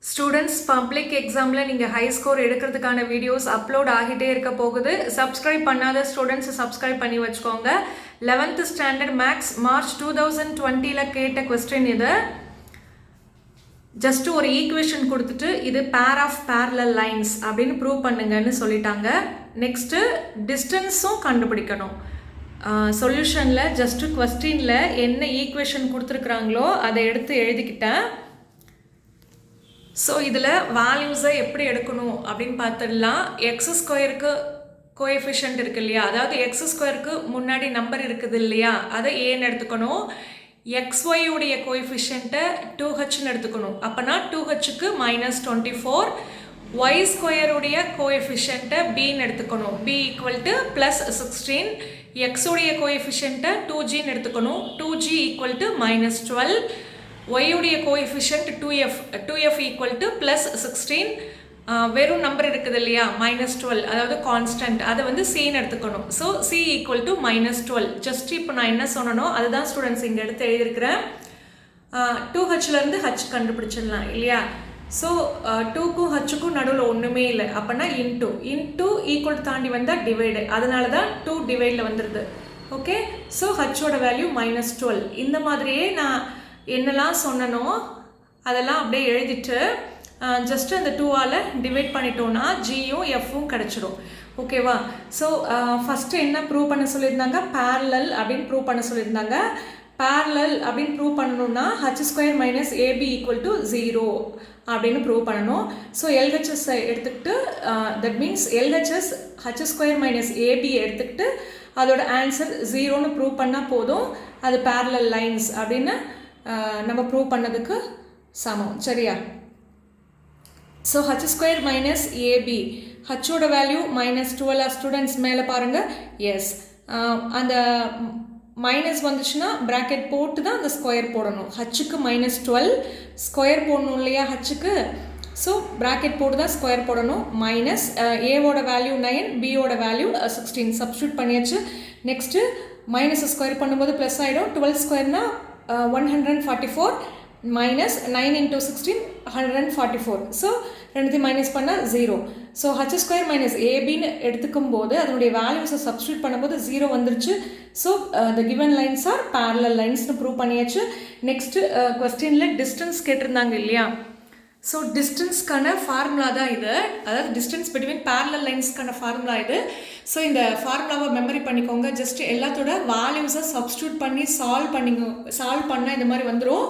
Students public எக்ஸாமில் நீங்கள் high score எடுக்கிறதுக்கான வீடியோஸ் அப்லோட் ஆகிட்டே இருக்க போகுது. சப்ஸ்கிரைப் பண்ணாத ஸ்டூடெண்ட்ஸ் சப்ஸ்கிரைப் பண்ணி வச்சுக்கோங்க. 11th ஸ்டாண்டர்ட் மேக்ஸ் மார்ச் 2020 கேட்ட கொஸ்டின் இது. ஜஸ்ட் ஒரு ஈக்குவேஷன் கொடுத்துட்டு இது பேர் ஆஃப் பேரலல் லைன்ஸ் அப்படின்னு ப்ரூவ் பண்ணுங்கன்னு சொல்லிட்டாங்க. நெக்ஸ்ட்டு டிஸ்டன்ஸும் கண்டுபிடிக்கணும். சொல்யூஷனில் ஜஸ்ட்டு கொஸ்டினில் என்ன ஈக்குவேஷன் கொடுத்துருக்குறாங்களோ அதை எடுத்து எழுதிக்கிட்டேன். ஸோ இதில் வேல்யூஸை எப்படி எடுக்கணும் அப்படின்னு பார்த்துடலாம். எக்ஸ் ஸ்கொயருக்கு கோஎஃபிஷியன்ட் இருக்கு இல்லையா, அதாவது எக்ஸ் ஸ்கொயருக்கு முன்னாடி நம்பர் இருக்குது இல்லையா, அதை ஏன்னு எடுத்துக்கணும். XY உடைய கோஎஃபிஷியன்ட்டை 2Hன்னு எடுத்துக்கணும். அப்போனா 2Hக்கு -24. ஒய் ஸ்கொயருடைய கோஎஃபிஷியன்ட்டை பின்னு எடுத்துக்கணும். B = +16. எக்ஸுடைய கோஎஃபிஷியன்ட்டை 2Gன்னு எடுத்துக்கணும். 2G = -12. y உடைய கோஎஃபிஷியன்ட் 2f = +16. வெறும் நம்பர் இருக்குது இல்லையா -12, அதாவது கான்ஸ்டன்ட், அதை வந்து சின்னு எடுத்துக்கணும். So C = -12. ஜஸ்ட் இப்போ நான் என்ன சொன்னனோ அதுதான் ஸ்டூடெண்ட்ஸ் இங்கே எடுத்து எழுதியிருக்கிறேன். 2Hலேருந்து H கண்டுபிடிச்சிடலாம் இல்லையா. ஸோ 2க்கும் Hக்கும் நடுவில் ஒன்றுமே இல்லை. அப்போனா இன்ட்டு ஈக்குவல் தாண்டி வந்தால் டிவைடு, அதனால தான் 2 டிவைடில் வந்துடுது. ஓகே, ஸோ Hோட வேல்யூ -12. இந்த மாதிரியே நான் என்னெல்லாம் சொன்னனோ அதெல்லாம் அப்படியே எழுதிட்டு ஜஸ்ட் அந்த 2ஆல் டிவைட் பண்ணிட்டோன்னா ஜியும் எஃப்பும் கிடச்சிடும். ஓகேவா. ஸோ ஃபஸ்ட்டு என்ன ப்ரூவ் பண்ண சொல்லியிருந்தாங்க, பேரலல் அப்படின்னு ப்ரூவ் பண்ண சொல்லியிருந்தாங்க. பேரலல் அப்படின்னு ப்ரூவ் பண்ணணும்னா H² - AB = 0 அப்படின்னு ப்ரூவ் பண்ணணும். ஸோ LHS எடுத்துக்கிட்டு that means LHS H² - AB எடுத்துக்கிட்டு அதோட ஆன்சர் 0ன்னு ப்ரூவ் பண்ணால் போதும். அது பேரலல் லைன்ஸ் அப்படின்னு நம்ம ப்ரூவ் பண்ணதுக்கு சமம். சரியா. ஸோ H² - AB, ஹச்சோட வேல்யூ -12. ஸ்டூடெண்ட்ஸ் மேலே பாருங்கள். எஸ், அந்த மைனஸ் வந்துச்சுன்னா ப்ராக்கெட் போட்டு தான் அந்த ஸ்கொயர் போடணும். ஹச்சுக்கு -12 ஸ்கொயர் போடணும் இல்லையா ஹச்சுக்கு. ஸோ ப்ராக்கெட் போட்டு தான் ஸ்கொயர் போடணும். மைனஸ் ஏவோட வேல்யூ 9, பியோட வேல்யூ 16 சப்ஸ்டியூட் பண்ணியாச்சு. நெக்ஸ்ட்டு மைனஸ் ஸ்கொயர் பண்ணும்போது ப்ளஸ் ஆகிடும். 12 ஸ்கொயர்னா 144 -9 × 16 144. ஸோ ரெண்டுத்தையும் மைனஸ் பண்ணால் 0. ஸோ H² - ABன்னு எடுத்துக்கும் போது அதனுடைய வேல்யூஸை சப்ஸ்டியூட் பண்ணும்போது 0 வந்துருச்சு. So the given lines are parallel லைன்ஸ்னு ப்ரூவ் பண்ணியாச்சு. நெக்ஸ்ட்டு கொஸ்டினில் டிஸ்டன்ஸ் கேட்டிருந்தாங்க இல்லையா. ஸோ டிஸ்டன்ஸ்க்கான ஃபார்முலா தான் இது, அதாவது டிஸ்டன்ஸ் பிட்வீன் பேரலல் லைன்ஸ்க்கான ஃபார்முலா இது. ஸோ இந்த ஃபார்முலாவை மெமரி பண்ணிக்கோங்க. ஜஸ்ட் எல்லாத்தோட வேல்யூஸை சப்ஸ்டியூட் பண்ணி சால்வ் பண்ணால் இந்த மாதிரி வந்துடும்.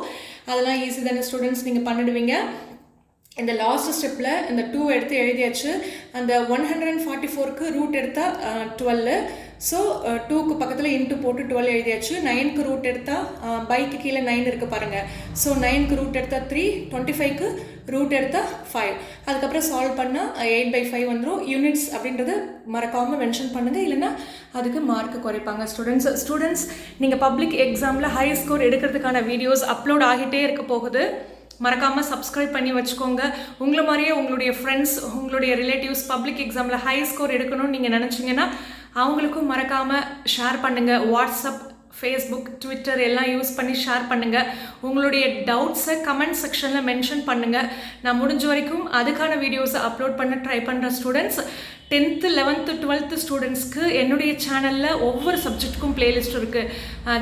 அதெல்லாம் ஈஸி தானே ஸ்டூடெண்ட்ஸ், நீங்கள் பண்ணிடுவீங்க. இந்த லாஸ்ட் ஸ்டெப்பில் இந்த 2 எடுத்து எழுதியாச்சு. அந்த 144க்கு ரூட் எடுத்தால் 12. ஸோ 2க்கு பக்கத்தில் இன்ட்டு போட்டு 12 எழுதியாச்சு. 9க்கு ரூட் எடுத்தால் பைக்கு கீழே 9 இருக்குது பாருங்கள். ஸோ 9க்கு ரூட் எடுத்தால் 3, 25க்கு ரூட் எடுத்தால் 5. அதுக்கப்புறம் சால்வ் பண்ணால் 8/5 வந்துடும். யூனிட்ஸ் அப்படின்றத மறக்காமல் மென்ஷன் பண்ணுங்கள், இல்லைன்னா அதுக்கு மார்க்கு குறைப்பாங்க ஸ்டூடெண்ட்ஸ். நீங்கள் பப்ளிக் எக்ஸாமில் ஹை ஸ்கோர் எடுக்கிறதுக்கான வீடியோஸ் அப்லோட் ஆகிட்டே இருக்க போகுது. மறக்காமல் சப்ஸ்கிரைப் பண்ணி வச்சுக்கோங்க. உங்களை மாதிரியே உங்களுடைய ஃப்ரெண்ட்ஸ், உங்களுடைய ரிலேட்டிவ்ஸ் பப்ளிக் எக்ஸாமில் ஹை ஸ்கோர் எடுக்கணும்னு நீங்கள் நினச்சிங்கன்னா அவங்களுக்கும் மறக்காமல் ஷேர் பண்ணுங்கள். வாட்ஸ்அப், ஃபேஸ்புக், ட்விட்டர் எல்லாம் யூஸ் பண்ணி ஷேர் பண்ணுங்கள். உங்களுடைய டவுட்ஸை கமெண்ட் செக்ஷனில் மென்ஷன் பண்ணுங்கள். நான் முடிஞ்ச வரைக்கும் அதுக்கான வீடியோஸை அப்லோட் பண்ண ட்ரை பண்ணுறேன் ஸ்டூடெண்ட்ஸ். 10th 11th 12th ஸ்டூடெண்ட்ஸ்க்கு என்னுடைய சேனலில் ஒவ்வொரு சப்ஜெக்ட்டுக்கும் பிளேலிஸ்ட் இருக்குது.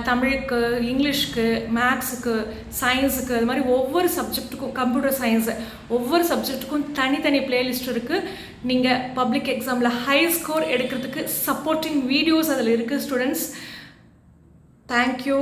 தமிழுக்கு, இங்கிலீஷ்க்கு, மேக்ஸுக்கு, சயின்ஸுக்கு, அது மாதிரி ஒவ்வொரு சப்ஜெக்ட்டுக்கும், கம்ப்யூட்டர் சயின்ஸு, ஒவ்வொரு சப்ஜெக்ட்டுக்கும் தனித்தனி பிளேலிஸ்ட் இருக்குது. நீங்கள் பப்ளிக் எக்ஸாமில் ஹை ஸ்கோர் எடுக்கிறதுக்கு சப்போர்ட்டிங் வீடியோஸ் அதில் இருக்குது ஸ்டூடெண்ட்ஸ். தேங்க்யூ.